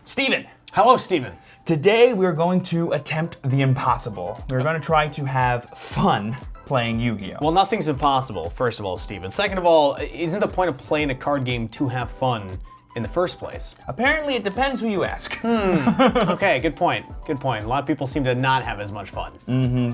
Steven. Hello, Steven. Today we're going to attempt the impossible. We're going to try to have fun playing Yu-Gi-Oh! Well, nothing's impossible, first of all, Steven. Second of all, isn't the point of playing a card game to have fun in the first place? Apparently it depends who you ask. Okay, good point. Good point. A lot of people seem to not have as much fun.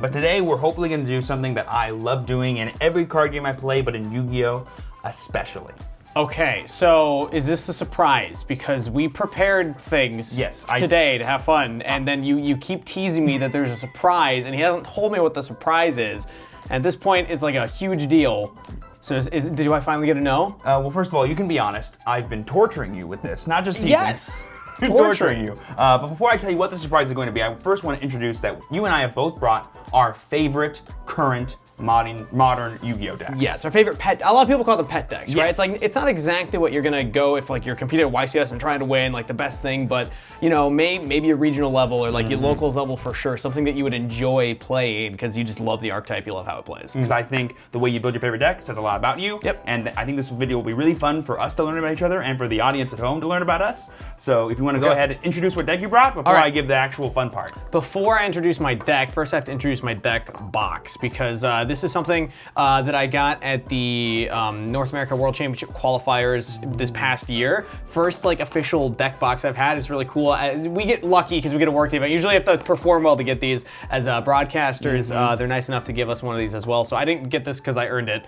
But today we're hopefully going to do something that I love doing in every card game I play, but in Yu-Gi-Oh! Especially. Okay, so is this a surprise? Because we prepared things today to have fun, and then you keep teasing me that there's a surprise, and he hasn't told me what the surprise is. At this point, it's like a huge deal. So did I finally get a no? Well, first of all, you can be honest. I've been torturing you with this, not just teasing. Yes! torturing you. But before I tell you what the surprise is going to be, I first want to introduce that you and I have both brought our favorite current modern Yu-Gi-Oh! Decks. Yes, our favorite pet. A lot of people call them pet decks, right? Yes. It's like it's not exactly what you're gonna go if like you're competing at YCS and trying to win like the best thing, but you know maybe a regional level or like your locals level for sure, something that you would enjoy playing because you just love the archetype, you love how it plays. Because I think the way you build your favorite deck says a lot about you. Yep. And I think this video will be really fun for us to learn about each other and for the audience at home to learn about us. So if you want to go ahead and introduce what deck you brought before I give the actual fun part. Before I introduce my deck, first I have to introduce my deck box because this is something that I got at the North America World Championship qualifiers this past year. First like official deck box I've had. It's really cool. We get lucky because we get to work the event. Usually you have to perform well to get these as broadcasters. They're nice enough to give us one of these as well. So I didn't get this because I earned it.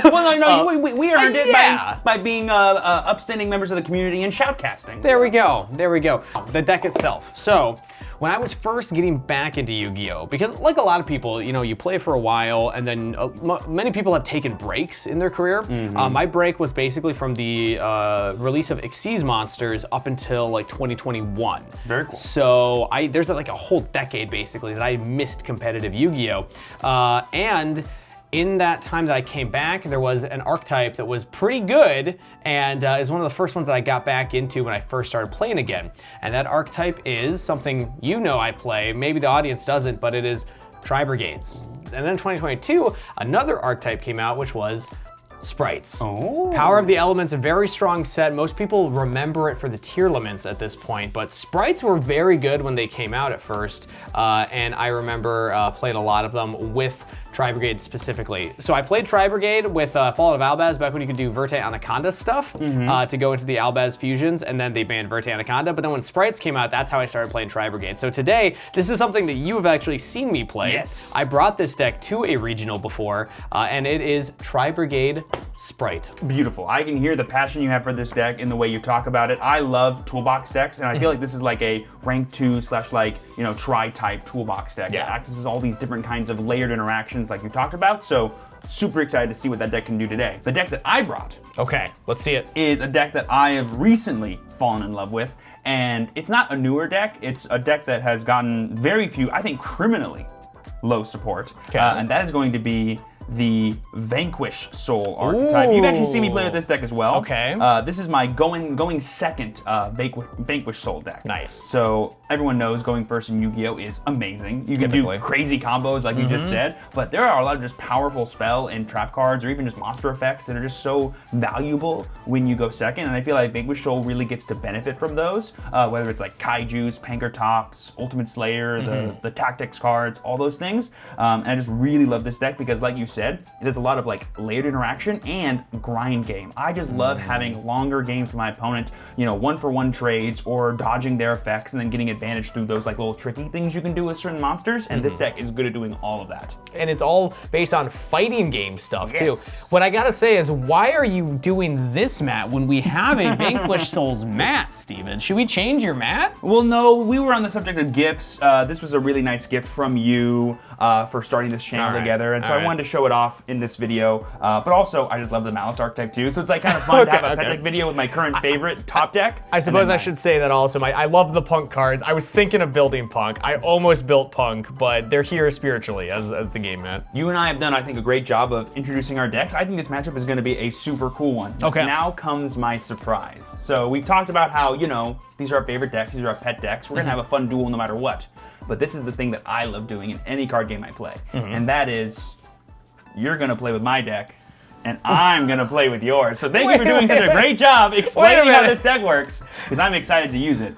Well, no, we earned it by being upstanding members of the community and shoutcasting. There we go. There we go. The deck itself. So when I was first getting back into Yu-Gi-Oh! Because like a lot of people, you know, you play for a while and then many people have taken breaks in their career. My break was basically from the release of Xyz Monsters up until like 2021. Very cool. So there's like a whole decade basically that I missed competitive Yu-Gi-Oh! And in that time that I came back, there was an archetype that was pretty good and is one of the first ones that I got back into when I first started playing again. And that archetype is something you know I play, maybe the audience doesn't, but it is Tri-Brigades. And then in 2022, another archetype came out, which was Sprites. Oh. Power of the Elements, a very strong set. Most people remember it for the tier laments at this point, but Sprites were very good when they came out at first. And I remember playing a lot of them with Tri-Brigade specifically. So I played Tri-Brigade with Fallout of Albaz back when you could do Verte Anaconda stuff to go into the Albaz fusions, and then they banned Verte Anaconda. But then when Sprites came out, that's how I started playing Tri-Brigade. So today, this is something that you have actually seen me play. Yes. I brought this deck to a regional before, and it is Tri-Brigade Sprite. Beautiful. I can hear the passion you have for this deck in the way you talk about it. I love toolbox decks, and I feel like this is like a rank 2 / like, you know, tri-type toolbox deck. Yeah. It accesses all these different kinds of layered interactions like you talked about, so super excited to see what that deck can do today. The deck that I brought Okay, let's see it. is a deck that I have recently fallen in love with, and it's not a newer deck, it's a deck that has gotten very few, I think criminally low support, and that is going to be the Vanquish Soul archetype. You've actually seen me play with this deck as well. Okay. This is my going second Vanquish Soul deck. Nice. So everyone knows going first in Yu-Gi-Oh! Is amazing. You can Typically. do crazy combos like you just said, but there are a lot of just powerful spell and trap cards or even just monster effects that are just so valuable when you go second, and I feel like Vanquish Soul really gets to benefit from those, whether it's like Kaijus, Pankratops, Ultimate Slayer, the tactics cards, all those things. And I just really love this deck because like you said, it has a lot of like layered interaction and grind game. I just love having longer games for my opponent, you know, 1-for-1 trades or dodging their effects and then getting advantage through those like little tricky things you can do with certain monsters, and this deck is good at doing all of that. And it's all based on fighting game stuff too. Yes. What I gotta say is, why are you doing this mat when we have a Vanquish Souls mat, Steven? Should we change your mat? Well, no, we were on the subject of gifts. This was a really nice gift from you for starting this channel together, and so I wanted to show it off in this video. But also, I just love the Malice archetype too, so it's like kind of fun to have a pet deck video with my current favorite top deck. I suppose I should say that also. I love the Punk cards. I was thinking of building Punk. I almost built Punk, but they're here spiritually as the game mat. You and I have done, I think, a great job of introducing our decks. I think this matchup is going to be a super cool one. Okay. Now comes my surprise. So we've talked about how, you know, these are our favorite decks, these are our pet decks. We're going to have a fun duel no matter what. But this is the thing that I love doing in any card game I play. And that is, you're going to play with my deck, and I'm going to play with yours. So thank you for doing such a great job explaining how this deck works, because I'm excited to use it.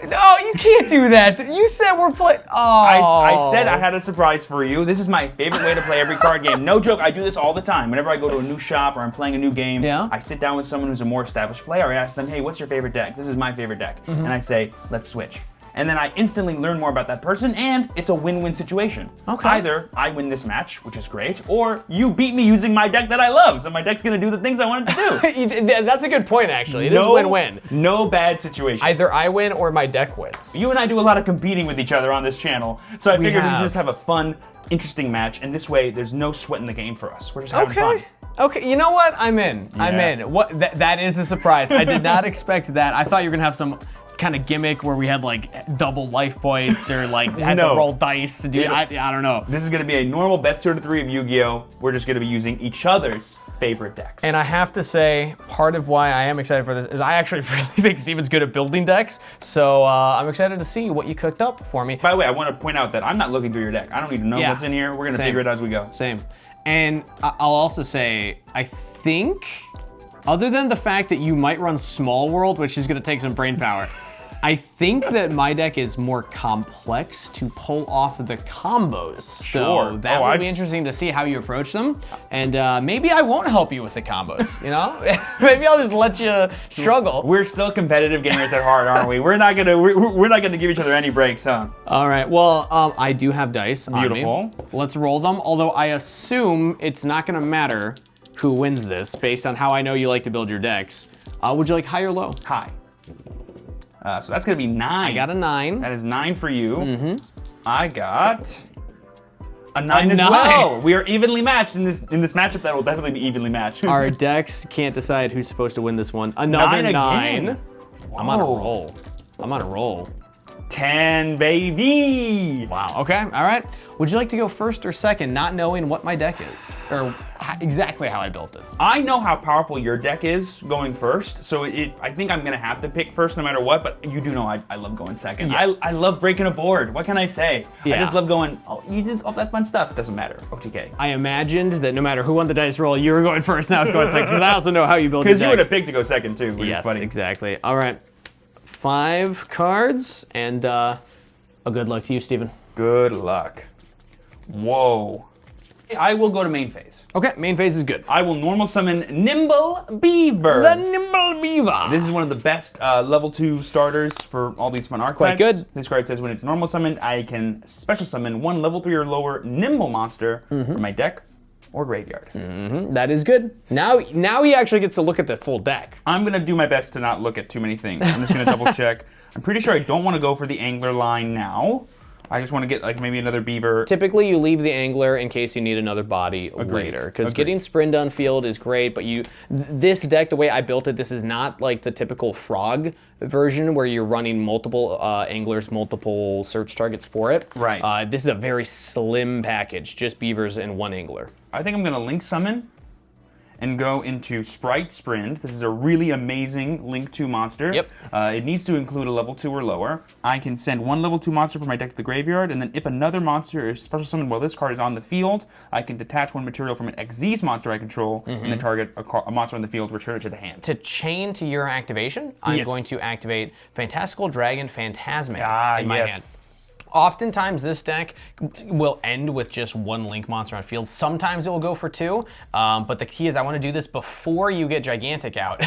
No, you can't do that. You said we're playing. Oh. I said I had a surprise for you. This is my favorite way to play every card game. No joke, I do this all the time. Whenever I go to a new shop or I'm playing a new game, I sit down with someone who's a more established player. I ask them, hey, what's your favorite deck? This is my favorite deck. And I say, let's switch. And then I instantly learn more about that person, and it's a win-win situation. Okay. Either I win this match, which is great, or you beat me using my deck that I love, so my deck's gonna do the things I want it to do. That's a good point, actually. It is win-win. No bad situation. Either I win or my deck wins. You and I do a lot of competing with each other on this channel, so I figured we should just have a fun, interesting match, and this way there's no sweat in the game for us. We're just having fun. Okay, you know what? I'm in. I'm in. What? That is a surprise. I did not expect that. I thought you were gonna have some kind of gimmick where we had like double life points or like had to roll dice to do. I don't know. This is gonna be a normal best 2 out of 3 of Yu-Gi-Oh! We're just gonna be using each other's favorite decks. And I have to say, part of why I am excited for this is I actually really think Steven's good at building decks. So I'm excited to see what you cooked up for me. By the way, I want to point out that I'm not looking through your deck. I don't need to know what's in here. We're gonna figure it out as we go. Same. And I'll also say, I think, other than the fact that you might run Small World, which is gonna take some brain power, I think that my deck is more complex to pull off the combos. So that will be interesting to see how you approach them. And maybe I won't help you with the combos, you know? Maybe I'll just let you struggle. We're still competitive gamers at heart, aren't we? We're not gonna give each other any breaks, huh? All right, well, I do have dice on me. Beautiful. Let's roll them, although I assume it's not gonna matter who wins this based on how I know you like to build your decks. Would you like high or low? High. So that's gonna be 9. I got a 9. That is 9 for you. I got a 9 as well. We are evenly matched in this matchup. That will definitely be evenly matched. Our decks can't decide who's supposed to win this one. Another 9. I'm on a roll. I'm on a roll. 10, baby. Wow. Okay. All right. Would you like to go first or second, not knowing what my deck is or exactly how I built it? I know how powerful your deck is going first, so I think I'm gonna have to pick first no matter what. But you do know I love going second. I love breaking a board. What can I say? I just love going. Oh, you did all that fun stuff. It doesn't matter. OTK. I imagined that no matter who won the dice roll, you were going first. And I was going second because I also know how you build your decks. Because you would have picked to go second too. Which is funny. Exactly. All right. 5 cards, and a good luck to you, Steven. Good luck. Whoa. I will go to main phase. Okay, main phase is good. I will normal summon Nimble Beaver. The Nimble Beaver. This is one of the best level 2 starters for all these fun archetypes. Quite good. This card says when it's normal summoned, I can special summon 1 level 3 or lower Nimble monster from my deck or graveyard. That is good. Now he actually gets to look at the full deck. I'm gonna do my best to not look at too many things. I'm just gonna double check. I'm pretty sure I don't want to go for the angler line now. I just want to get like maybe another beaver. Typically you leave the angler in case you need another body later. Because getting sprint on field is great, but this deck, the way I built it, this is not like the typical frog version where you're running multiple anglers, multiple search targets for it. Right. This is a very slim package, just beavers and 1 angler. I think I'm gonna link summon and go into Sprite Sprint. This is a really amazing Link 2 monster. Yep. It needs to include a level 2 or lower. I can send 1 level 2 monster from my deck to the graveyard, and then if another monster is special summoned while this card is on the field, I can detach 1 material from an Xyz monster I control, and then target a monster on the field, return it to the hand. To chain to your activation, I'm going to activate Fantastical Dragon Phantasme in my hand. Oftentimes this deck will end with just 1 Link monster on field. Sometimes it will go for 2, but the key is I want to do this before you get Gigantic out.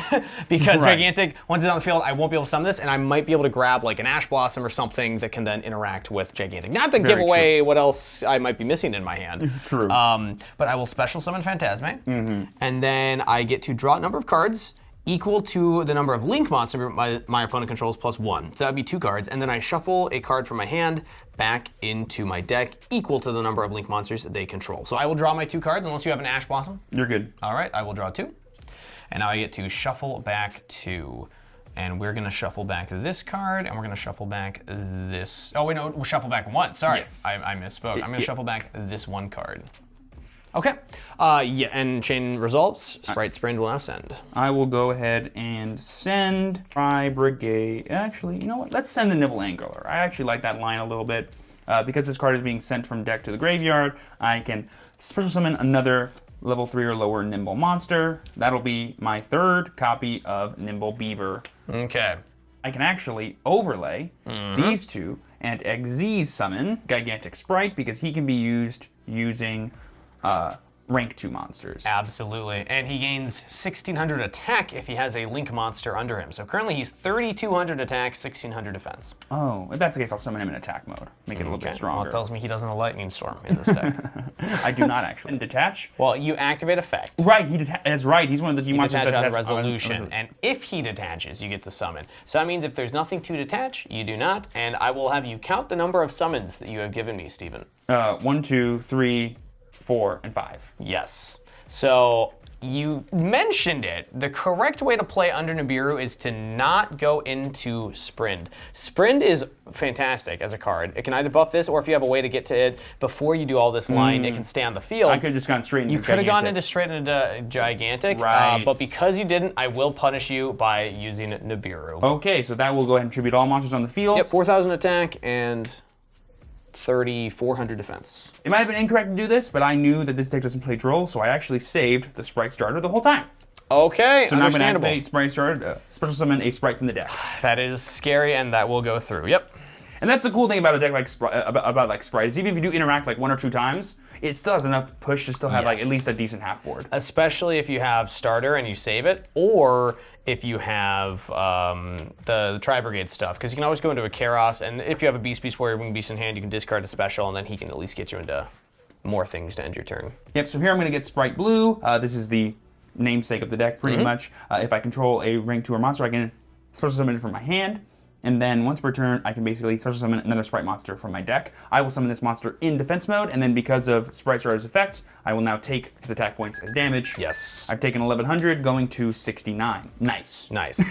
Because Gigantic, once it's on the field, I won't be able to summon this, and I might be able to grab like an Ash Blossom or something that can then interact with Gigantic. Not to give away what else I might be missing in my hand. True. But I will special summon Phantasme, and then I get to draw a number of cards equal to the number of Link monster my opponent controls plus 1. So that'd be 2 cards, and then I shuffle a card from my hand back into my deck equal to the number of Link monsters that they control. So I will draw my 2 cards unless you have an Ash Blossom. You're good. All right, I will draw 2. And now I get to shuffle back 2. And we're gonna shuffle back this card, and we're gonna shuffle back this. Oh wait, no, we'll shuffle back 1, sorry. Yes. I misspoke. I'm gonna shuffle back this 1 card. Okay, and chain resolves. Sprite Sprint will now send. I will go ahead and send my brigade. Actually, you know what? Let's send the Nibble Angler. I actually like that line a little bit. Because this card is being sent from deck to the graveyard, I can special summon another level 3 or lower Nimble monster. That'll be my 3rd copy of Nimble Beaver. Okay. I can actually overlay these two and Xyz summon Gigantic Sprite because he can be used using rank 2 monsters. Absolutely, and he gains 1600 attack if he has a Link monster under him. So currently he's 3200 attack, 1600 defense. Oh, if that's the case, I'll summon him in attack mode. Make it a little bit stronger. Well, it tells me he doesn't have a Lightning Storm in this deck. I do not actually. And detach? Well, you activate effect. Right, that's right. He's one of the G monsters that detach out of has resolution, and if he detaches, you get to summon. So that means if there's nothing to detach, you do not, and I will have you count the number of summons that you have given me, Steven. 1, 2, 3, 4, and 5. Yes. So you mentioned it. The correct way to play under Nibiru is to not go into Sprint. Sprint is fantastic as a card. It can either buff this, or if you have a way to get to it before you do all this line, it can stay on the field. I could have just gone straight into You could have gone straight into Gigantic, Right. but because you didn't, I will punish you by using Nibiru. Okay, so that will go ahead and tribute all monsters on the field. Yep, 4,000 attack and 3,400 defense. It might have been incorrect to do this, but I knew that this deck doesn't play Droll, so I actually saved the Sprite starter the whole time. Okay, So now I'm going to understandable. activate Sprite starter, special summon a Sprite from the deck. That is scary, and that will go through. Yep. And that's the cool thing about a deck like about Sprite is even if you do interact like 1 or 2 times, it still has enough push to still have like at least a decent half board. Especially if you have starter and you save it, or if you have the Tri-Brigade stuff, because you can always go into a Kairos, and if you have a Beast Warrior, Winged Beast in hand, you can discard a special, and then he can at least get you into more things to end your turn. Yep, so here I'm going to get Sprite Blue. This is the namesake of the deck, pretty much. If I control a rank 2 or monster, I can special summon it from my hand. And then once per turn, I can basically special summon another Sprite monster from my deck. I will summon this monster in defense mode, and then because of Sprite Starter's effect, I will now take his attack points as damage. Yes. I've taken 1100, going to 69. Nice. Nice.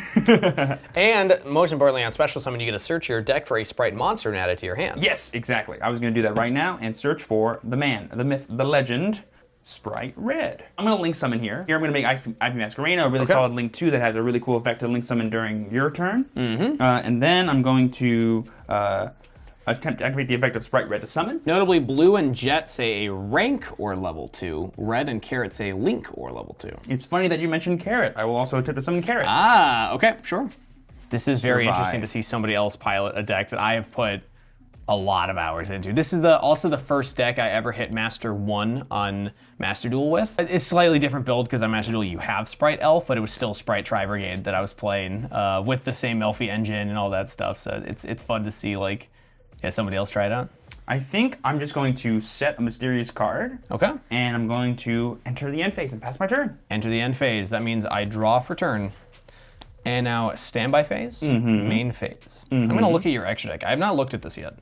And most importantly, on special summon, you get to search your deck for a Sprite monster and add it to your hand. Yes, exactly. I was going to do that right now and search for the man, the myth, the legend, Sprite Red. I'm going to link summon here. Here I'm going to make IP Masquerena, a really solid link 2 that has a really cool effect to link summon during your turn. And then I'm going to attempt to activate the effect of Sprite Red to summon. Notably, Blue and Jet say a rank or level 2. Red and Carrot say link or level 2. It's funny that you mentioned Carrot. I will also attempt to summon Carrot. Ah, okay, sure. This is very Survive. interesting to see somebody else pilot a deck that I have put a lot of hours into. This is also the first deck I ever hit Master 1 on Master Duel with. It's slightly different build because on Master Duel you have Sprite Elf, but it was still Sprite Tri-Brigade that I was playing with the same Elfie engine and all that stuff. So it's fun to see like somebody else try it out. I think I'm just going to set a mysterious card. Okay. And I'm going to enter the end phase and pass my turn. Enter the end phase. That means I draw for turn. And now standby phase, main phase. I'm gonna look at your extra deck. I have not looked at this yet.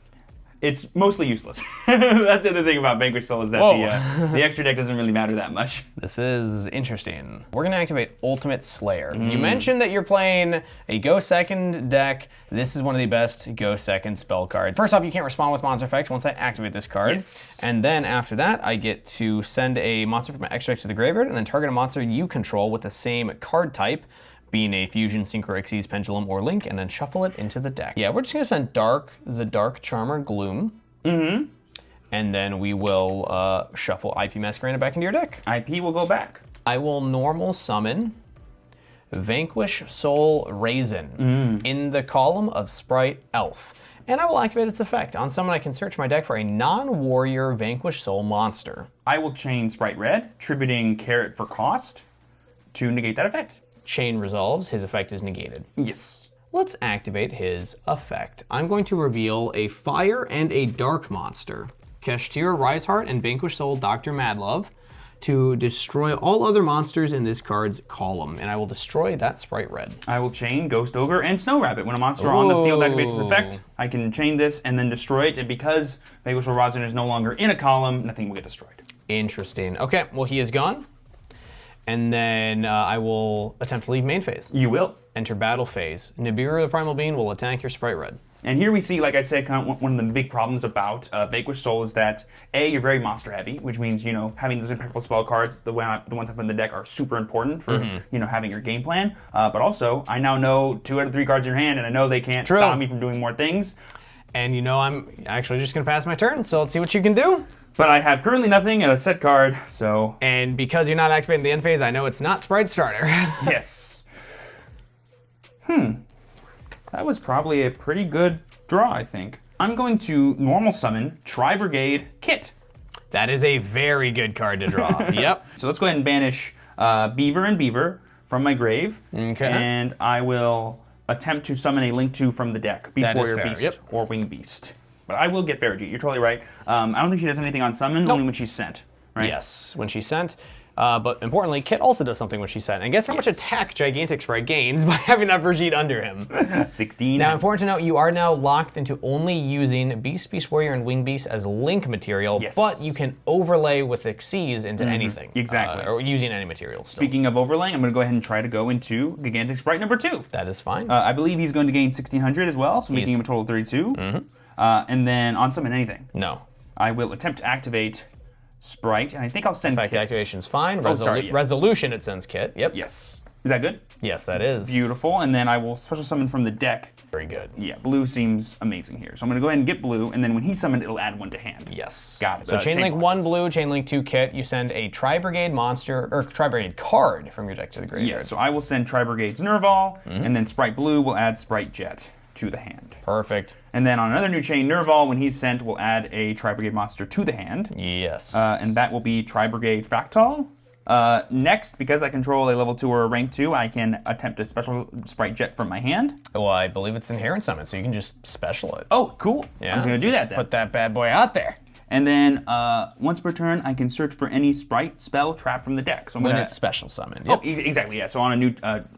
It's mostly useless. That's the other thing about Vanquish Soul is that the extra deck doesn't really matter that much. This is interesting. We're gonna activate Ultimate Slayer. You mentioned that you're playing a Go Second deck. This is one of the best Go Second spell cards. First off, you can't respond with monster effects once I activate this card. Yes. And then after that, I get to send a monster from my extra deck to the graveyard and then target a monster you control with the same card type, being a Fusion, Synchro Xyz, Pendulum, or Link, and then shuffle it into the deck. Yeah, we're just gonna send the Dark Charmer Gloom. And then we will shuffle IP Masquerena back into your deck. IP will go back. I will normal summon Vanquish Soul Raisin in the column of Sprite Elf. And I will activate its effect. On summon, I can search my deck for a non-warrior Vanquish Soul monster. I will chain Sprite Red, tributing Carrot for cost to negate that effect. Chain resolves, his effect is negated. Yes. Let's activate his effect. I'm going to reveal a fire and a dark monster, Keshtir, Riseheart, and Vanquish Soul, Dr. Madlove, to destroy all other monsters in this card's column, and I will destroy that Sprite Red. I will chain Ghost Ogre and Snow Rabbit. When a monster on the field activates its effect, I can chain this and then destroy it, and because Vanquish Soul Rosin is no longer in a column, nothing will get destroyed. Interesting. Okay, well he is gone. And then I will attempt to leave main phase. You will. Enter battle phase. Nibiru the Primal Being will attack your Sprite Red. And here we see, like I said, kind of one of the big problems about Vanquish Soul is that, A, you're very monster heavy, which means, you know, having those impactful spell cards, the ones I put in the deck are super important for, you know, having your game plan. But also, I now know 2 out of 3 cards in your hand, and I know they can't stop me from doing more things. And you know I'm actually just going to pass my turn, so let's see what you can do. But I have currently nothing and a set card, so... And because you're not activating the end phase, I know it's not Sprite Starter. Yes. That was probably a pretty good draw, I think. I'm going to normal summon Tri-Brigade Kit. That is a very good card to draw. Yep. So let's go ahead and banish Beaver and Beaver from my grave. Okay. And I will attempt to summon a Link 2 from the deck. Beast That is Warrior fair, Beast yep. or Winged Beast. But I will get Ferrogy. You're totally right. I don't think she does anything on summon, only when she's sent. Right? Yes, when she's sent. But importantly, Kit also does something when she's sent. And guess how much attack Gigantic Sprite gains by having that Brigitte under him? 16. Now, important to note, you are now locked into only using Beast, Beast Warrior, and Winged Beast as link material, but you can overlay with Xyz into anything. Exactly. Or using any material still. Speaking of overlaying, I'm going to go ahead and try to go into Gigantic Sprite number 2. That is fine. I believe he's going to gain 1600 as well, so making him a total of 32. And then on summon anything, No. I will attempt to activate Sprite, and I think I'll send Effect Kit. activation's fine. Yes. Resolution, it sends Kit. Yep. Yes. Is that good? Yes, that is. Beautiful. And then I will special summon from the deck. Very good. Yeah, blue seems amazing here. So I'm going to go ahead and get blue, and then when he's summoned, it'll add 1 to hand. Yes. Got it. So Chain Link 1 blue, Chain Link 2 Kit. You send a Tri-Brigade monster, or Tri-Brigade card from your deck to the graveyard. Yes, so I will send Tri-Brigade's Nerval, and then Sprite Blue will add Sprite Jet to the hand. Perfect. And then on another new chain, Nerval, when he's sent, will add a Tri-Brigade monster to the hand. Yes. And that will be Tri-Brigade Fractal. Next, because I control a level 2 or a rank 2, I can attempt a special Sprite Jet from my hand. Well, I believe it's Inherent Summon, so you can just special it. Oh, cool. Yeah, I was going to do that then. Put that bad boy out there. And then once per turn, I can search for any Sprite, spell, trap from the deck. So I'm When gonna... it's special summon. Oh, exactly, yeah. So on a new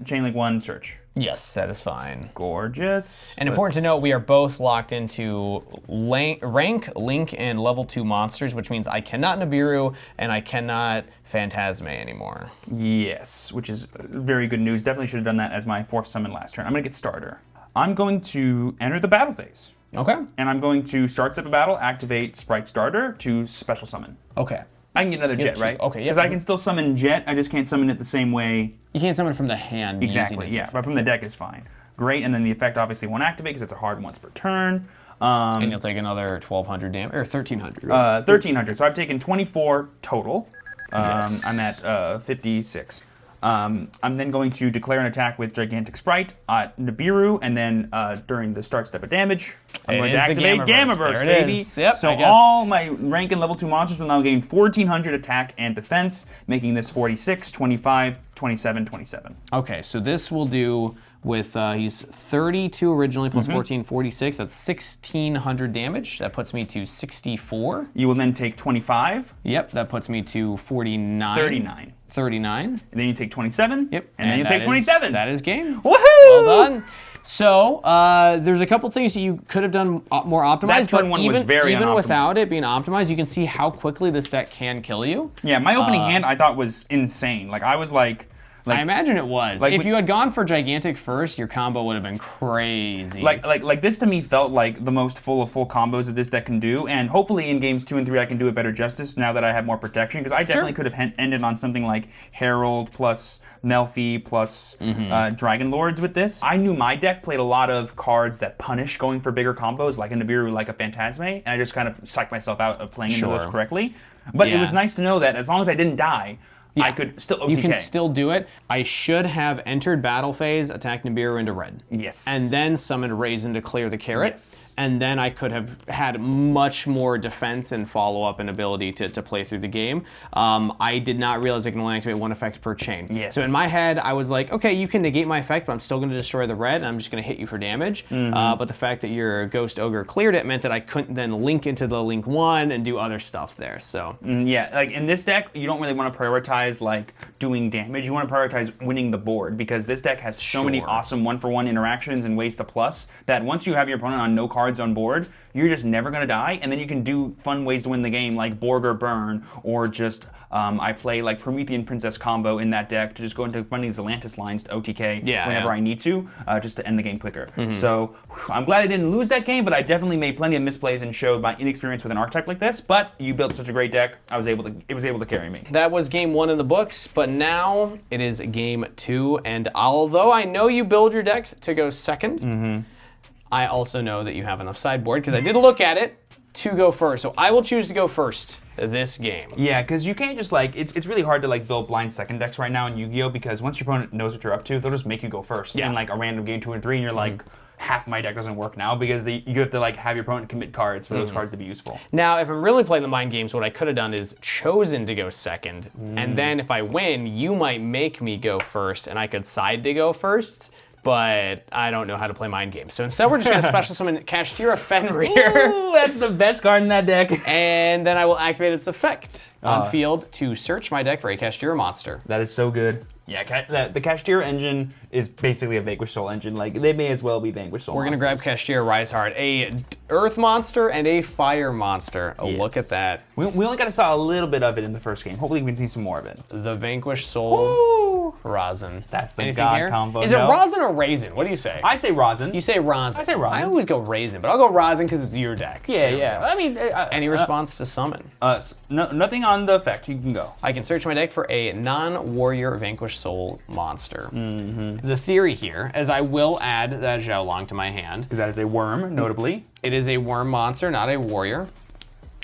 Chain Link 1 search. Yes, that is fine. Gorgeous. And important to note, we are both locked into rank, link, and level 2 monsters, which means I cannot Nibiru and I cannot Phantasme anymore. Yes, which is very good news. Definitely should have done that as my 4th summon last turn. I'm going to get starter. I'm going to enter the battle phase. Okay. And I'm going to start step of battle, activate Sprite Starter to special summon. Okay. I can get another Jet, right? Okay, yeah. Because I can still summon Jet, I just can't summon it the same way. You can't summon from the hand. Exactly, yeah. But from the deck is fine. Great, and then the effect obviously won't activate because it's a hard once per turn. And you'll take another 1,200 damage, or 1,300. 1,300, so I've taken 24 total. Yes. I'm at 56. I'm then going to declare an attack with Gigantic Sprite at Nibiru, and then during the start step of damage, I'm going to activate Gamma Burst, There it baby. is. Yep, So all my rank and level 2 monsters will now gain 1,400 attack and defense, making this 46, 25, 27, 27. Okay, so this will do with, he's 32 originally, plus 14, 46. That's 1,600 damage. That puts me to 64. You will then take 25. Yep, that puts me to 49. 39. 39. And then you take 27. Yep. And then you that take is- 27. That is game. Woohoo! Well done. So there's a couple things that you could have done more optimized, That turn but one was even, very even unoptimal. without it being optimized, you can see how quickly this deck can kill you. Yeah, my opening hand I thought was insane. Like I was like I imagine it was. like If when- you had gone for Gigantic first, your combo would have been crazy. like this to me felt like the most full combos that this deck can do, and hopefully in games 2 and 3 I can do it better justice now that I have more protection, because I definitely could have ended on something like Herald plus Melfi plus Dragon Lords with this. I knew my deck played a lot of cards that punish going for bigger combos, like a Nibiru, like a Phantasme, and I just kind of psyched myself out of playing into those correctly. But it was nice to know that as long as I didn't die, I could still OTK. You can still do it. I should have entered battle phase, attacked Nibiru into red. Yes. And then summoned Raisin to clear the carrot. Yes. And then I could have had much more defense and follow-up and ability to play through the game. I did not realize I can only activate 1 effect per chain. Yes. So in my head, I was like, okay, you can negate my effect, but I'm still going to destroy the red, and I'm just going to hit you for damage. But the fact that your Ghost Ogre cleared it meant that I couldn't then link into the Link 1 and do other stuff there. So Yeah, like in this deck, you don't really want to prioritize like doing damage. You want to prioritize winning the board, because this deck has so many awesome 1-for-1 interactions and ways to plus that once you have your opponent on no cards on board, you're just never going to die, and then you can do fun ways to win the game like Borger Burn, or just I play like Promethean Princess combo in that deck to just go into one of these Atlantis lines to OTK whenever I need to, just to end the game quicker. So I'm glad I didn't lose that game, but I definitely made plenty of misplays and showed my inexperience with an archetype like this. But you built such a great deck, it was able to carry me. that was game 1 in the books, but now it is game 2. And although I know you build your decks to go second, I also know that you have enough sideboard, because I did look at it. to go first. So I will choose to go first this game. Yeah, because you can't just like, it's really hard to like build blind second decks right now in Yu-Gi-Oh! Because once your opponent knows what you're up to, they'll just make you go first in like a random game 2 and 3, and you're like, half my deck doesn't work now because you have to like have your opponent commit cards for those cards to be useful. Now, if I'm really playing the mind games, what I could have done is chosen to go second, and then if I win, you might make me go first, and I could side to go first. But I don't know how to play mind games. So instead, we're just going to special summon Kashtira Fenrir. Ooh, that's the best card in that deck. And then I will activate its effect on field to search my deck for a Kashtira monster. That is so good. Yeah, the Kashtira engine is basically a Vanquish Soul engine. Like, they may as well be Vanquish Soul We're going to grab Kashtira Risehard, a Earth monster and a Fire monster. Oh, look at that. We only got to saw a little bit of it in the first game. Hopefully we can see some more of it. The Vanquish Soul Rosin. That's the god combo. Is it Rosin or Raisin? What do you say? I say Rosin. You say Rosin. I say Rosin. I always go Raisin, but I'll go Rosin because it's your deck. Yeah. I mean... Any response to summon? Nothing on the effect. You can go. I can search my deck for a non-warrior Vanquish Soul monster. The theory here is I will add that Xiaolong to my hand. Because that is a worm, notably. It is a worm monster, not a warrior.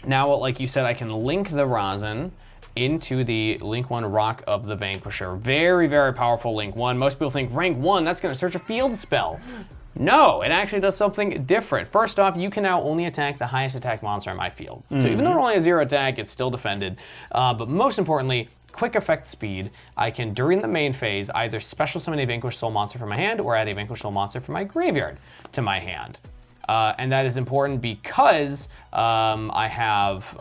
Now, like you said, I can link the Rosin into the Link 1 Rock of the Vanquisher. Very, very powerful Link 1. Most people think rank 1, that's going to search a field spell. No, it actually does something different. First off, you can now only attack the highest attack monster on my field. So even though it only has 0 attack, it's still defended. But most importantly, quick effect speed. I can, during the main phase, either special summon a Vanquish Soul monster from my hand or add a Vanquish Soul monster from my graveyard to my hand. And that is important because I have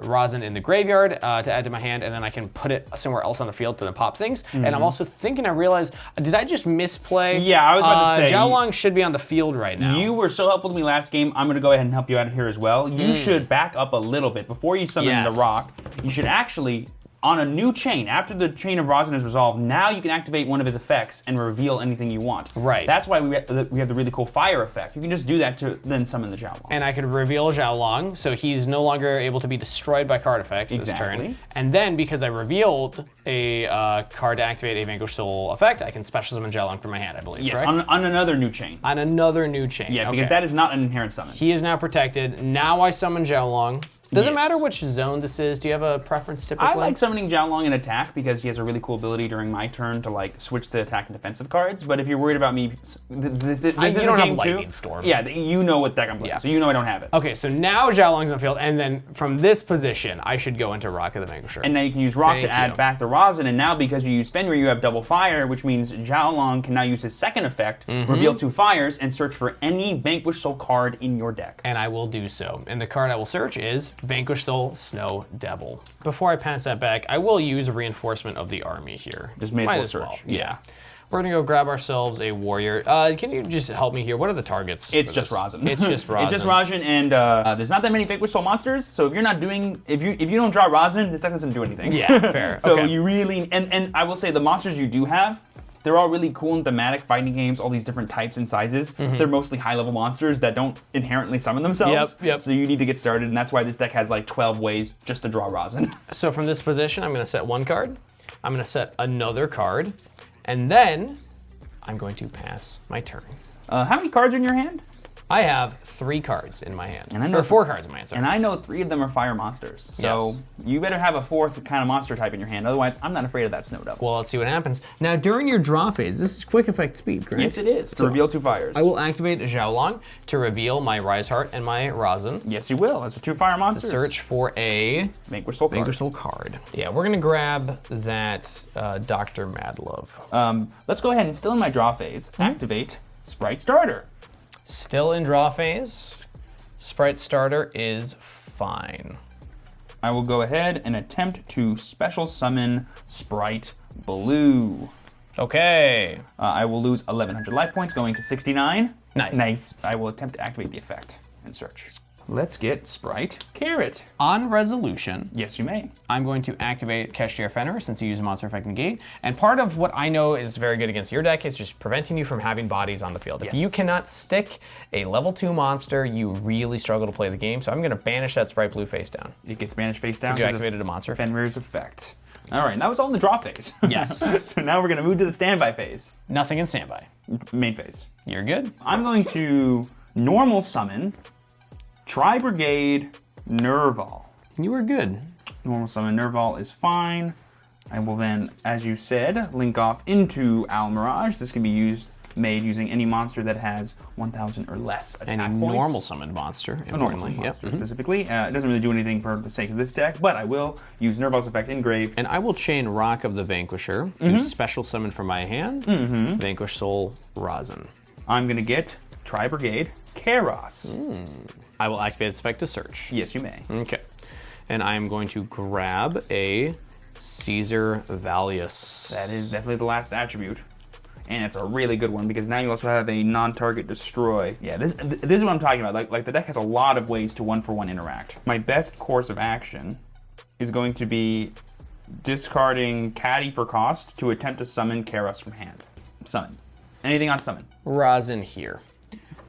Rosin in the graveyard to add to my hand, and then I can put it somewhere else on the field to then pop things. And I'm also thinking, I realized, did I just misplay? Yeah, I was about to say. Xiaolong should be on the field right now. You were so helpful to me last game. I'm going to go ahead and help you out here as well. You should back up a little bit. Before you summon the rock, you should actually... on a new chain, after the chain of Rosin is resolved, now you can activate one of his effects and reveal anything you want. Right. That's why we have the really cool fire effect. You can just do that to then summon the Xiaolong. And I could reveal Xiaolong, so he's no longer able to be destroyed by card effects this turn. And then, because I revealed a card to activate a Vanquish Soul effect, I can special summon Xiaolong from my hand, I believe, yes, correct? on another new chain. On another new chain. Yeah, because that is not an inherent summon. He is now protected. Now I summon Xiaolong. Does it matter which zone this is? Do you have a preference typically? I like summoning Xiaolong in attack because he has a really cool ability during my turn to like switch the attack and defensive cards. But if you're worried about me, this is you don't game have Lightning 2. Storm. Yeah, you know what deck I'm playing, so you know I don't have it. Okay, so now Xiaolong's on the field, and then from this position, I should go into Rock of the Vanquisher. And now you can use Rock to add back the Rosin, and now because you use Fenrir, you have double fire, which means Xiaolong can now use his second effect, reveal 2 fires, and search for any Vanquish Soul card in your deck. And I will do so. And the card I will search is Vanquish Soul Snow Devil. Before I pass that back, I will use a reinforcement of the army here. Just may as well search. Yeah. We're gonna go grab ourselves a warrior. Can you just help me here? What are the targets? It's just Rosin. It's just Rosin. It's just Rosin, and there's not that many Vanquish Soul monsters. So if you're not doing, if you don't draw Rosin, this deck doesn't do anything. Yeah, fair. So you really, and I will say the monsters you do have, they're all really cool and thematic fighting games, all these different types and sizes. They're mostly high-level monsters that don't inherently summon themselves. Yep. So you need to get started, and that's why this deck has like 12 ways just to draw Rosin. So from this position, I'm gonna set 1 card. I'm gonna set another card, and then I'm going to pass my turn. How many cards are in your hand? I have 3 cards in my hand. And I know 4 cards in my hand, sorry. And I know 3 of them are fire monsters. So you better have a 4th kind of monster type in your hand. Otherwise, I'm not afraid of that Snow Devil. Well, let's see what happens. Now, during your draw phase, this is quick effect speed, correct? Yes, it is. To reveal 2 fires. I will activate Xiaolong to reveal my Riseheart and my Rosin. Yes, you will. It's a 2 fire monster. Search for a Vanquish Soul card. Yeah, we're gonna grab that Dr. Madlove. Let's go ahead and still in my draw phase, activate Sprite Starter. Still in draw phase. Sprite Starter is fine. I will go ahead and attempt to special summon Sprite Blue. Okay. I will lose 1,100 life points, going to 69. Nice. I will attempt to activate the effect and search. Let's get Sprite Carrot. On resolution, yes, you may. I'm going to activate Kashtira Fenrir since you use a monster effect negate. And part of what I know is very good against your deck is just preventing you from having bodies on the field. If you cannot stick a level 2 monster, you really struggle to play the game. So I'm going to banish that Sprite Blue face down. It gets banished face down. Because you activated a monster effect. Fenrir's effect. All right, that was all in the draw phase. Yes. So now we're going to move to the standby phase. Nothing in standby. Main phase. You're good. I'm going to normal summon Tri-Brigade Nerval. You were good. Normal summon Nerval is fine. I will then, as you said, link off into Owl Mirage. This can be made using any monster that has 1,000 or less attack Any points. normal summoned monster, importantly. Monster specifically. It doesn't really do anything for the sake of this deck, but I will use Nerval's effect Engrave. And I will chain Rock of the Vanquisher to special summon from my hand, Vanquish Soul Rosin. I'm going to get Tri-Brigade Karos. I will activate its effect to search. Yes, you may. Okay. And I am going to grab a Caesar Valius. That is definitely the last attribute. And it's a really good one because now you also have a non-target destroy. Yeah, this is what I'm talking about. Like the deck has a lot of ways to one-for-one interact. My best course of action is going to be discarding Caddy for cost to attempt to summon Karos from hand. Summon. Anything on summon. Rosin here.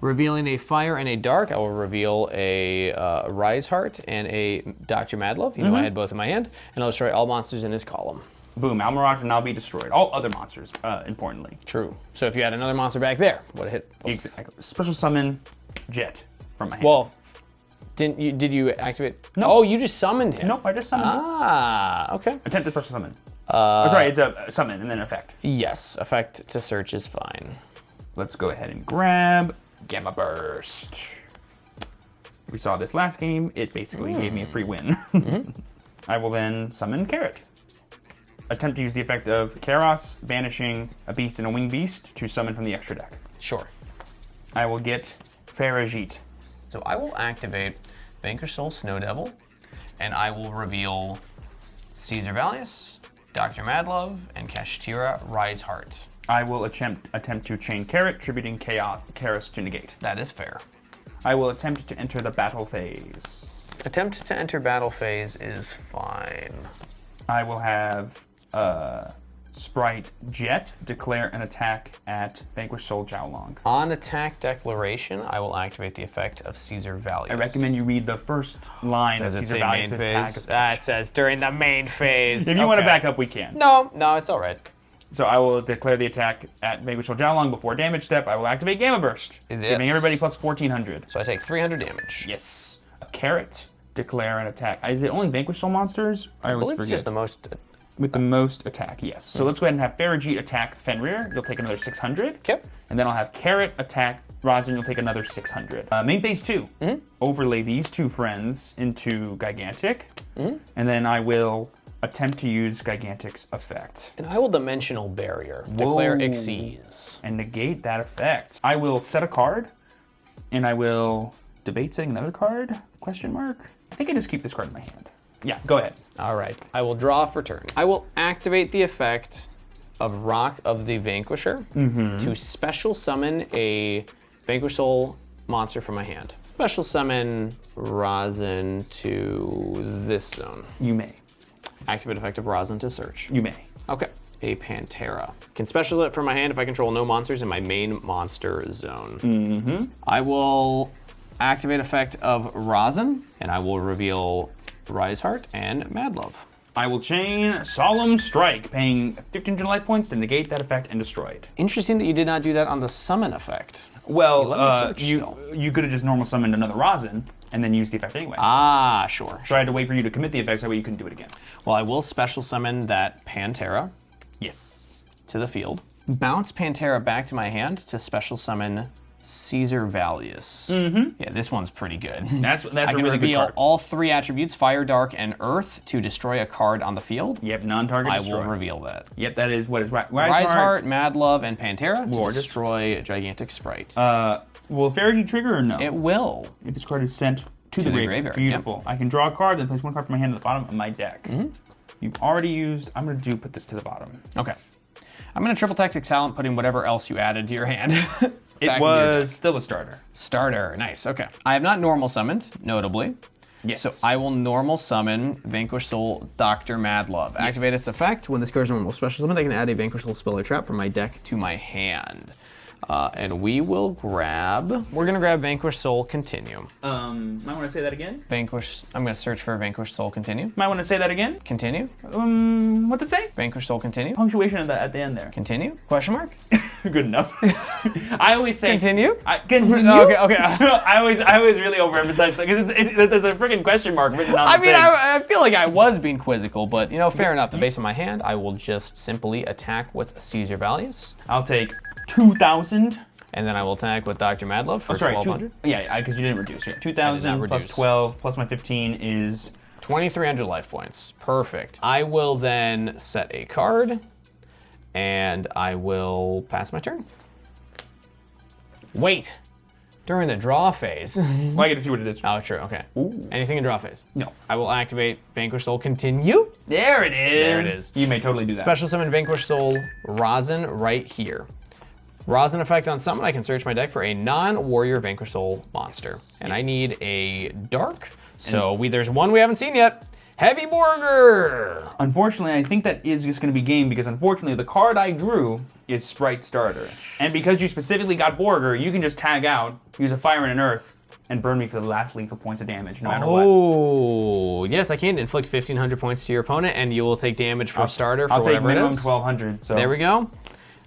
Revealing a Fire and a Dark, I will reveal a Rise Heart and a Dr. Madlove. You know I had both in my hand. And I'll destroy all monsters in his column. Boom, Owl Mirage will now be destroyed. All other monsters, importantly. True. So if you had another monster back there, would have hit. Exactly. Special summon Jet from my hand. Well, did you activate? No. Oh, you just summoned him. Nope, I just summoned him. Ah, okay. Attempt to special summon. Oh, sorry, it's a summon and then effect. Yes, effect to search is fine. Let's go ahead and grab Gamma Burst. We saw this last game. It basically gave me a free win. I will then summon Carrot. Attempt to use the effect of Karos, banishing a beast and a winged beast to summon from the extra deck. Sure. I will get Farajit. So I will activate Vanquish Soul Snow Devil, and I will reveal Caesar Valius, Dr. Madlove, and Kashtira Rise Heart. I will attempt to chain Carrot, tributing Karos to negate. That is fair. I will attempt to enter the battle phase. Attempt to enter battle phase is fine. I will have Sprite Jet declare an attack at Vanquish Soul Jiaolong. On attack declaration, I will activate the effect of Caesar Valius. I recommend you read the first line of Caesar Valius' attack effect. It says during the main phase. If you want to back up, we can. No, it's all right. So I will declare the attack at Vanquish Soul Jiaolong before damage step. I will activate Gamma Burst, giving everybody plus 1,400. So I take 300 damage. Yes. A Carrot declare an attack. Is it only Vanquish Soul monsters? I always forget. It's just the most. With the most attack, yes. So let's go ahead and have Farajit attack Fenrir. You'll take another 600. Okay. And then I'll have Carrot attack Rosin. You'll take another 600. Main phase 2. Overlay these two friends into Gigantic. And then I will attempt to use Gigantic's effect. And I will Dimensional Barrier. Declare Xyz. And negate that effect. I will set a card. And I will debate setting another card? Question mark. I think I just keep this card in my hand. Yeah, go ahead. All right, I will draw for turn. I will activate the effect of Rock of the Vanquisher to special summon a Vanquish Soul monster from my hand. Special summon Rosin to this zone. You may. Activate effect of Rosin to search. You may. Okay. A Pantera. Can special it from my hand if I control no monsters in my main monster zone. I will activate effect of Rosin, and I will reveal Rise Heart and Madlove. I will chain Solemn Strike, paying 1,500 life points to negate that effect and destroy it. Interesting that you did not do that on the summon effect. Well, you you could have just normal summoned another Rosin and then used the effect anyway. Ah, sure. So I had to wait for you to commit the effect so that way you couldn't do it again. Well, I will special summon that Pantera Yes. to the field. Bounce Pantera back to my hand to special summon Caesar Valius. Yeah, this one's pretty good. That's I a can really good reveal card. all 3 attributes, Fire, Dark, and Earth, to destroy a card on the field. Yep, non-target I destroy. will reveal that. Yep, that is what is Rise Rise Heart, Madlove, and Pantera to Gorgeous. destroy Gigantic Sprite. Will Farajit trigger or no? It will. If this card is sent to the graveyard. graveyard, Beautiful. I can draw a card, then place one card from my hand at the bottom of my deck. You've already used. I'm going to put this to the bottom. Okay. I'm going to triple tactic talent, putting whatever else you added to your hand. It was still a starter. Starter. Nice. Okay. I have not normal summoned, notably. Yes. So I will normal summon Vanquish Soul Dr. Madlove. Activate its effect. When this card is normal special summon, I can add a Vanquish Soul spell or trap from my deck to my hand. And we will grab, we're going to grab Vanquish Soul Continue. Might want to say that again? Vanquish, I'm going to search for Vanquish Soul Continue. Might want to say that again? Continue. What's it say? Vanquish Soul Continue. Punctuation at the end there. Continue? Question mark? Good enough. I always say Continue? Continue. Okay. I always really overemphasize because there's a freaking question mark written on the thing. I feel like I was being quizzical, but fair enough. The base of my hand, I will just simply attack with Caesar Valius. I'll take 2,000. And then I will attack with Dr. Madlove for 1,200. Because you didn't reduce. 2,000 plus 12 plus my 15 is 2,300 life points. Perfect. I will then set a card, and I will pass my turn. Wait. During the draw phase. Well, I get to see what it is. Oh, true. Okay. Ooh. Anything in draw phase? No. I will activate Vanquish Soul Continue. There it is. There it is. You may totally do that. Special summon Vanquish Soul Rosin right here. Rosin effect on summon, I can search my deck for a non-warrior Vanquish Soul monster. And I need a dark. So there's one we haven't seen yet. Heavy Borger! Unfortunately, I think that is just going to be game because unfortunately the card I drew is Sprite Starter. And because you specifically got Borger, you can just tag out, use a Fire and an Earth, and burn me for the last lethal points of damage, no matter what. Oh, yes, I can inflict 1,500 points to your opponent, and you will take damage for starter for whatever it is. I'll take minimum 1,200. So. There we go.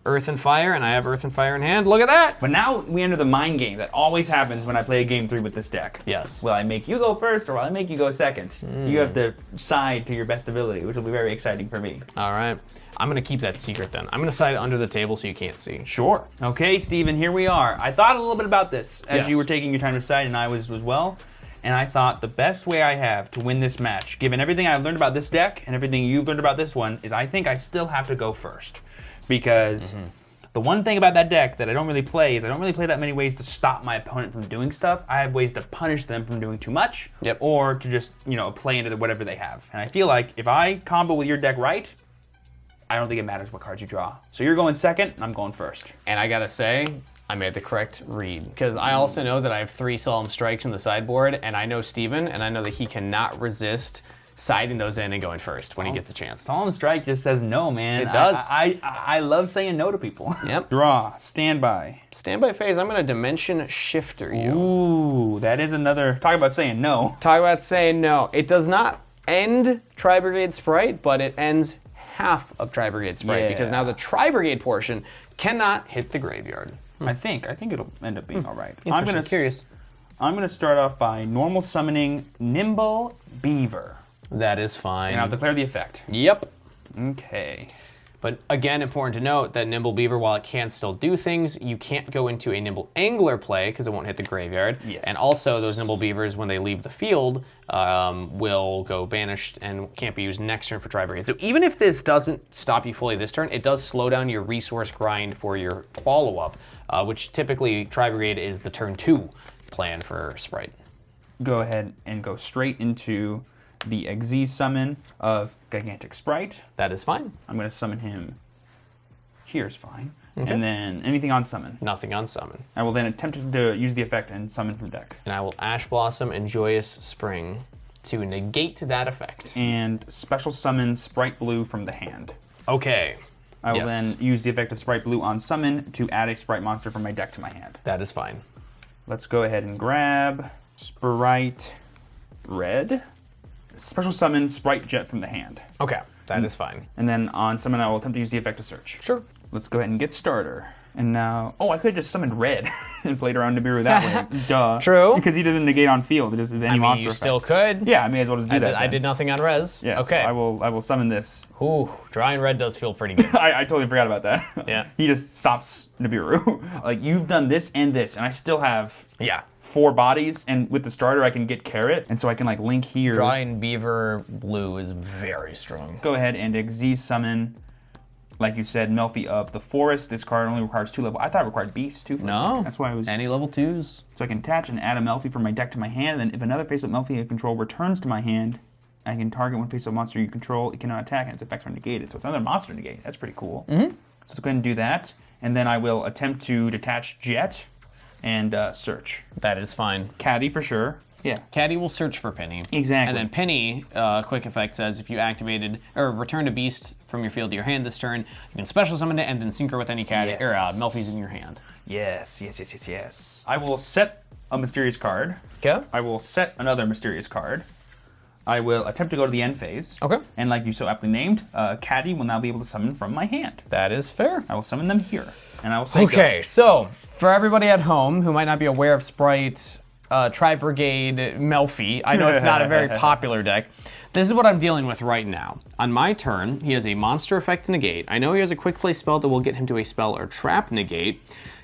Earth and Fire, and I have Earth and Fire in hand. Look at that! But now we enter the mind game that always happens when I play a game 3 with this deck. Yes. Will I make you go first, or will I make you go second? You have to side to your best ability, which will be very exciting for me. All right. I'm going to keep that secret then. I'm going to side it under the table so you can't see. Sure. Okay, Steven, here we are. I thought a little bit about this as Yes. you were taking your time to decide, and I was as well. And I thought the best way I have to win this match, given everything I've learned about this deck and everything you've learned about this one, is I think I still have to go first. Because the one thing about that deck that I don't really play is I don't really play that many ways to stop my opponent from doing stuff. I have ways to punish them from doing too much, or to just, play into whatever they have. And I feel like if I combo with your deck right, I don't think it matters what cards you draw. So you're going second, and I'm going first. And I gotta say, I made the correct read. Because I also know that I have 3 Solemn Strikes in the sideboard, and I know Steven, and I know that he cannot resist siding those in and going first when he gets a chance. Solemn Strike just says no, man. It does. I love saying no to people. Yep. Draw, standby. Standby phase, I'm gonna Dimension Shifter you. Ooh, that is another, talk about saying no. Talk about saying no. It does not end Tri-Brigade Sprite, but it ends half of Tri-Brigade Sprite, because now the Tri-Brigade portion cannot hit the graveyard. I think it'll end up being all right. Curious. I'm gonna start off by normal summoning Nimble Beaver. That is fine. And I'll declare the effect. Yep. Okay. But again, important to note that Nimble Beaver, while it can still do things, you can't go into a Nimble Angler play because it won't hit the graveyard. Yes. And also, those Nimble Beavers, when they leave the field, will go banished and can't be used next turn for Tri-Brigade. So even if this doesn't stop you fully this turn, it does slow down your resource grind for your follow-up, which typically Tri-Brigade is the turn 2 plan for Sprite. Go ahead and go straight into the Xyz summon of Gigantic Sprite. That is fine. I'm going to summon him. Here's fine. Okay. And then anything on summon. Nothing on summon. I will then attempt to use the effect and summon from deck. And I will Ash Blossom and Joyous Spring to negate that effect. And special summon Sprite Blue from the hand. Okay. I will then use the effect of Sprite Blue on summon to add a Sprite monster from my deck to my hand. That is fine. Let's go ahead and grab Sprite Red. Special summon Sprite Jet from the hand. Okay, that is fine. And then on summon, I will attempt to use the effect of search. Sure. Let's go ahead and get starter. And now, I could have just summoned Red and played around Nibiru that way. Duh. True. Because he doesn't negate on field. It just is any monster you effect. still could. Yeah, I may as well just do that. I did nothing on res. Yeah, okay. So I will summon this. Ooh, drawing red does feel pretty good. I totally forgot about that. Yeah. He just stops Nibiru. Like, you've done this, and I still have 4 bodies, and with the starter I can get Carrot, and so I can like link here. Drawing Beaver Blue is very strong. Go ahead and Xyz summon, like you said, Melfi of the Forest. This card only requires 2 level. I thought it required Beast too. No. That's why I was. Any level 2s. So I can attach and add a Melfi from my deck to my hand, and then if another face-up Melfi I control returns to my hand, I can target one face-up monster you control. It cannot attack, and its effects are negated. So it's another monster negate. That's pretty cool. So let's go ahead and do that, and then I will attempt to detach Jet and search. That is fine. Caddy for sure. Yeah. Caddy will search for Penny. Exactly. And then Penny, quick effect says if you activated or returned a beast from your field to your hand this turn, you can special summon it and then synchro with any caddy or Melfi's in your hand. Yes. I will set a mysterious card. Okay. I will set another mysterious card. I will attempt to go to the end phase. Okay. And like you so aptly named, Caddy will now be able to summon from my hand. That is fair. I will summon them here. And I will say Okay, so for everybody at home who might not be aware of Sprite, Tri-Brigade, Melfi, I know it's not a very popular deck. This is what I'm dealing with right now. On my turn, he has a monster effect negate. I know he has a quick play spell that will get him to a spell or trap negate.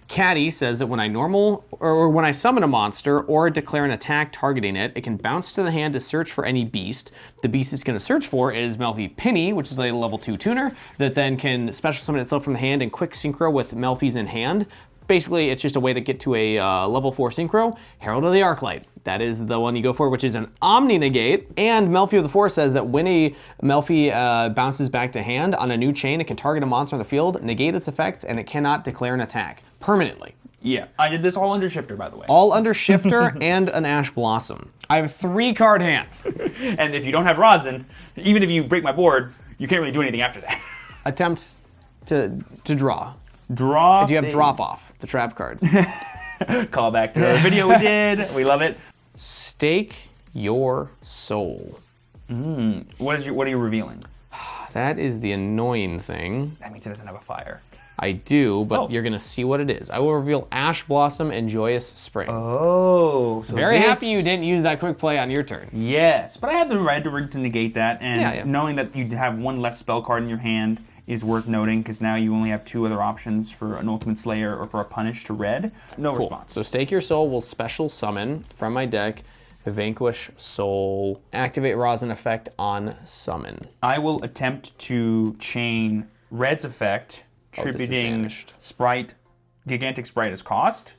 Caddy says that when I summon a monster or declare an attack targeting it, it can bounce to the hand to search for any beast. The beast it's going to search for is Melfi Penny, which is a level 2 tuner that then can special summon itself from the hand and quick synchro with Melfi's in hand. Basically, it's just a way to get to a level 4 synchro. Herald of the Arclight. That is the one you go for, which is an Omni Negate. And Melfi of the Forest says that when a Melfi bounces back to hand on a new chain, it can target a monster on the field, negate its effects, and it cannot declare an attack permanently. Yeah, I did this all under Shifter, by the way. All under Shifter and an Ash Blossom. I have 3 card hand. And if you don't have Rosin, even if you break my board, you can't really do anything after that. Attempt to draw. Draw. Do you have Drop Off, the trap card? Call back to the video we did. We love it. Stake your soul. What are you revealing? That is the annoying thing. That means it doesn't have a fire. I do, but you're gonna see what it is. I will reveal Ash Blossom and Joyous Spring. Oh, so Very happy you didn't use that quick play on your turn. Yes, but I have the right to negate that, and knowing that you have one less spell card in your hand is worth noting, because now you only have 2 other options for an Ultimate Slayer or for a Punish to red. No response. So Stake Your Soul will special summon from my deck Vanquish Soul, activate Rosin effect on summon. I will attempt to chain Red's effect, attributing Gigantic Sprite as cost.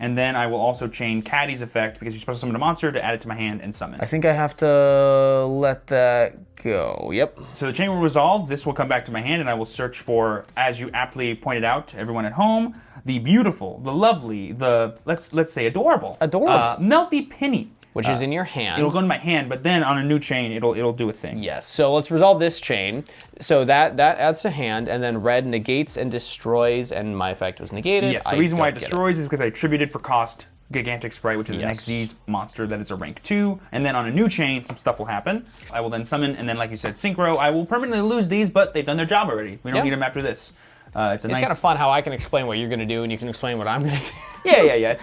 And then I will also chain Caddy's effect because you special summon a monster to add it to my hand and summon. I think I have to let that go. Yep. So the chain will resolve. This will come back to my hand, and I will search for, as you aptly pointed out to everyone at home, the beautiful, the lovely, the let's say adorable, Melfi Penny, which is in your hand. It'll go in my hand, but then on a new chain, it'll do a thing. Yes. So let's resolve this chain. So that adds to hand, and then red negates and destroys, and my effect was negated. Yes. The reason why it destroys is because I attributed for cost Gigantic Sprite, which is an XZ monster that is a rank 2, and then on a new chain, some stuff will happen. I will then summon, and then like you said, synchro. I will permanently lose these, but they've done their job already. We don't need them after this. It's kind of fun how I can explain what you're going to do and you can explain what I'm going to do. Yeah. It's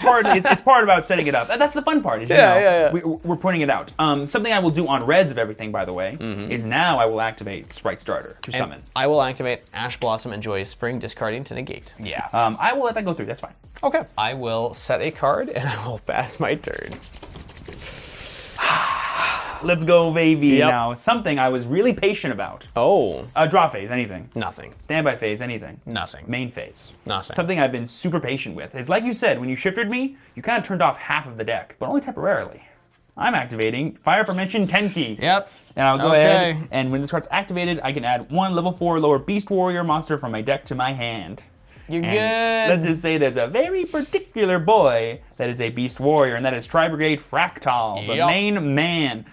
part about setting it up. That's the fun part. Is, we're pointing it out. Something I will do on reds of everything, by the way, is now I will activate Sprite Starter to summon. I will activate Ash Blossom and Joyous Spring, discarding to negate. Yeah. I will let that go through. That's fine. Okay. I will set a card and I will pass my turn. Let's go, baby. Now, something I was really patient about. Draw phase, anything. Nothing. Standby phase, anything. Nothing. Main phase. Nothing. Something I've been super patient with. Is like you said, when you shifted me, you kind of turned off half of the deck, but only temporarily. I'm activating Fire Permission Tenki. Yep. And I'll go ahead, and when this card's activated, I can add 1 level 4 lower Beast Warrior monster from my deck to my hand. You're good. Let's just say there's a very particular boy that is a Beast Warrior, and that is Tri-Brigade Fractal, the main man.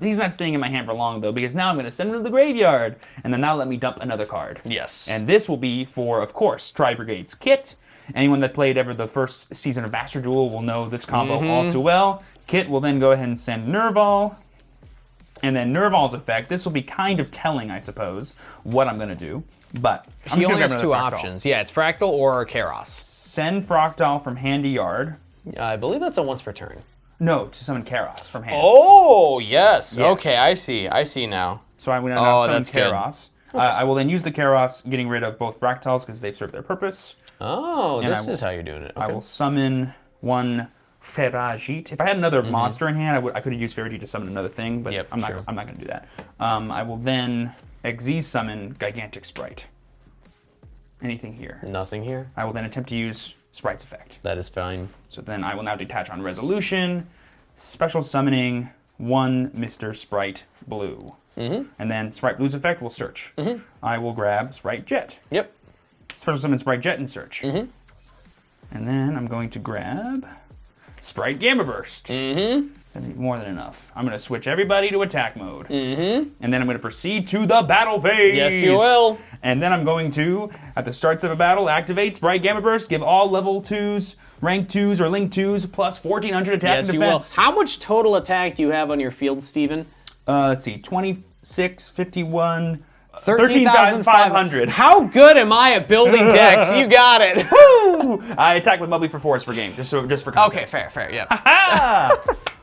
He's not staying in my hand for long, though, because now I'm going to send him to the graveyard, and then that'll let me dump another card. Yes. And this will be for, of course, Tri-Brigade's Kit. Anyone that played ever the first season of Master Duel will know this combo all too well. Kit will then go ahead and send Nerval. And then Nerval's effect, this will be kind of telling, I suppose, what I'm going to do. But he only has 2 options. Yeah, it's Fractal or Karos. Send Fractal from hand to yard. I believe that's a once per turn. No, to summon Karos from hand. Oh, yes. Okay, I see. I see now. So I'm going to now summon Karos. I will then use the Karos, getting rid of both Fractals because they've served their purpose. Oh, and this is how you're doing it. Okay. I will summon 1 Ferajit. If I had another monster in hand, I could have used Ferajit to summon another thing, but I'm not going to do that. I will then XZ summon Gigantic Sprite. Anything here? Nothing here. I will then attempt to use Sprite's effect. That is fine. So then I will now detach on resolution, special summoning 1 Mr. Sprite Blue. And then Sprite Blue's effect will search. I will grab Sprite Jet. Yep. Special summon Sprite Jet and search. And then I'm going to grab Sprite Gamma Burst. More than enough. I'm going to switch everybody to attack mode. And then I'm going to proceed to the battle phase. Yes, you will. And then I'm going to, at the starts of a battle, activate Sprite Gamma Burst, give all level 2s, rank 2s, or link 2s, plus 1400 attack and defense. How much total attack do you have on your field, Steven? Let's see, 26, 51... 13,500. How good am I at building decks? You got it. Woo! I attack with Mubbly for force for game, just for context. Okay, fair, yeah.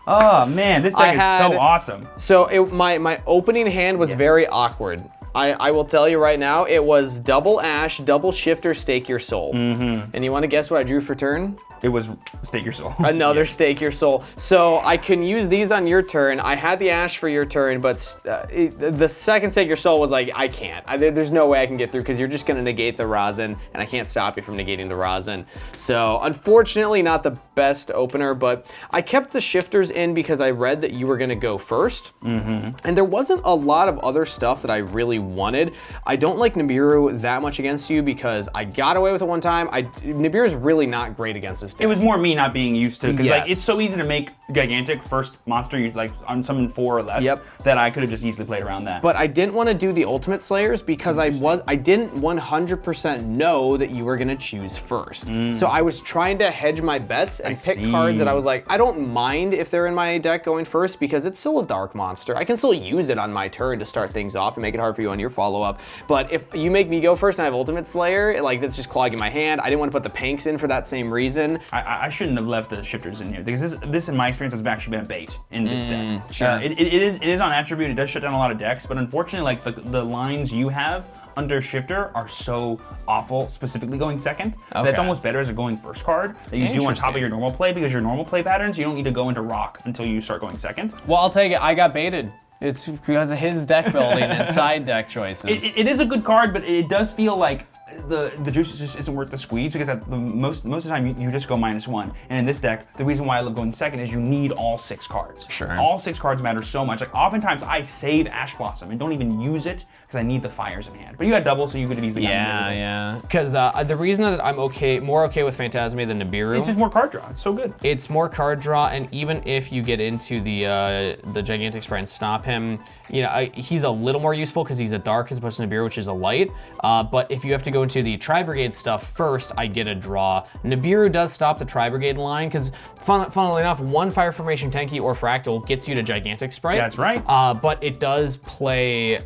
Oh man, this deck is so awesome. So my opening hand was very awkward. I will tell you right now, it was double Ash, double Shifter, Stake Your Soul. And you want to guess what I drew for turn? It was Stake Your Soul. Another Stake Your Soul. So I can use these on your turn. I had the Ash for your turn, but the second Stake Your Soul was like, I can't. There's no way I can get through because you're just going to negate the Rosin, and I can't stop you from negating the Rosin. So unfortunately, not the best opener, but I kept the Shifters in because I read that you were going to go first. And there wasn't a lot of other stuff that I really wanted. I don't like Nibiru that much against you because I got away with it one time. Nibiru's really not great against this deck. It was more me not being used to, because like it's so easy to make gigantic first monster, you like on summon 4 or less, that I could have just easily played around that. But I didn't want to do the Ultimate Slayers because I didn't 100% know that you were going to choose first. So I was trying to hedge my bets and pick cards that I was like, I don't mind if they're in my deck going first because it's still a dark monster. I can still use it on my turn to start things off and make it hard for you on your follow-up. But if you make me go first and I have Ultimate Slayer, like that's just clogging my hand. I didn't want to put the Panks in for that same reason. I shouldn't have left the Shifters in here because this in my experience has actually been a bait in this deck. Sure. It is on attribute, it does shut down a lot of decks, but unfortunately like the lines you have under Shifter are so awful, specifically going second, that it's almost better as a going first card that you do on top of your normal play, because your normal play patterns, you don't need to go into Rock until you start going second. Well, I'll take it, I got baited. It's because of his deck building and side deck choices. It is a good card, but it does feel like the juice just isn't worth the squeeze, because at most of the time you just go -1. And in this deck, the reason why I love going second is you need all 6 cards. Sure. All 6 cards matter so much. Like oftentimes I save Ash Blossom and don't even use it because I need the fires in hand. But you got double, so you could have easily gotten it. Yeah. Because the reason that I'm more okay with Phantasme than Nibiru, it's just more card draw. It's so good. It's more card draw, and even if you get into the Gigantic Sprite and stop him, you know, he's a little more useful because he's a dark as opposed to Nibiru, which is a light. But if you have to go into the Tri-Brigade stuff first, I get a draw. Nibiru does stop the Tri-Brigade line because, funnily enough, 1 Fire Formation Tenki or Fractal gets you to Gigantic Sprite. That's right. But it does play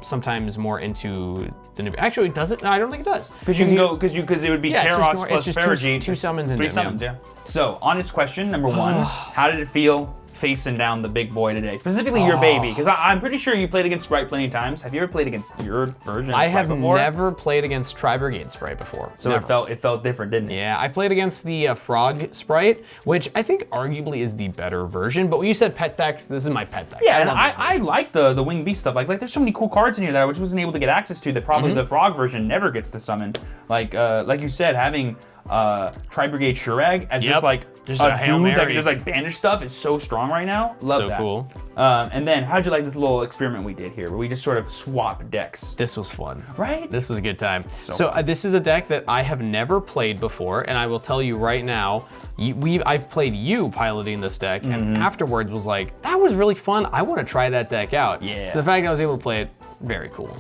sometimes more into the Nibiru. Actually, does it? No, I don't think it does. Because you can go, because it would be Kairos plus Ferrogy. Two summons and 3 summons, yeah. So, honest question, number 1, how did it feel facing down the big boy today? Specifically your baby, because I'm pretty sure you played against Sprite plenty of times. Have you ever played against your version of Sprite before? I have never played against Tri-Brigade Sprite before. So it felt different, didn't it? Yeah, I played against the Frog Sprite, which I think arguably is the better version, but when you said pet decks, this is my pet deck. Yeah, I like the Winged Beast stuff. Like there's so many cool cards in here that I just wasn't able to get access to that probably the Frog version never gets to summon. Like you said, having Tri-Brigade Shurag as just like just a Hail dude that Mary. can just like banish stuff is so strong right now. Love that. So cool. And then how'd you like this little experiment we did here where we just sort of swap decks? This was fun. Right? This was a good time. So this is a deck that I have never played before, and I will tell you right now, I've played you piloting this deck, and afterwards was like, that was really fun. I want to try that deck out. Yeah. So the fact that I was able to play it, very cool.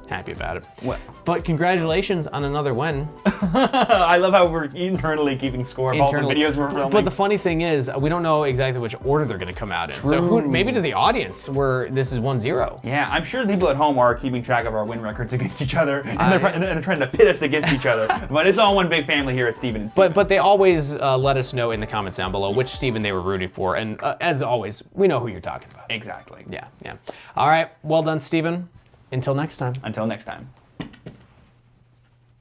Happy about it. Well, but congratulations on another win. I love how we're internally keeping score of all the videos we're filming. But the funny thing is, we don't know exactly which order they're going to come out in. So maybe to the audience, this is 1-0. Yeah, I'm sure the people at home are keeping track of our win records against each other, and they're trying to pit us against each other. But it's all one big family here at Steven and Steven. But they always let us know in the comments down below which Steven they were rooting for. And as always, we know who you're talking about. Exactly. Yeah. All right, well done, Steven. Until next time. Until next time.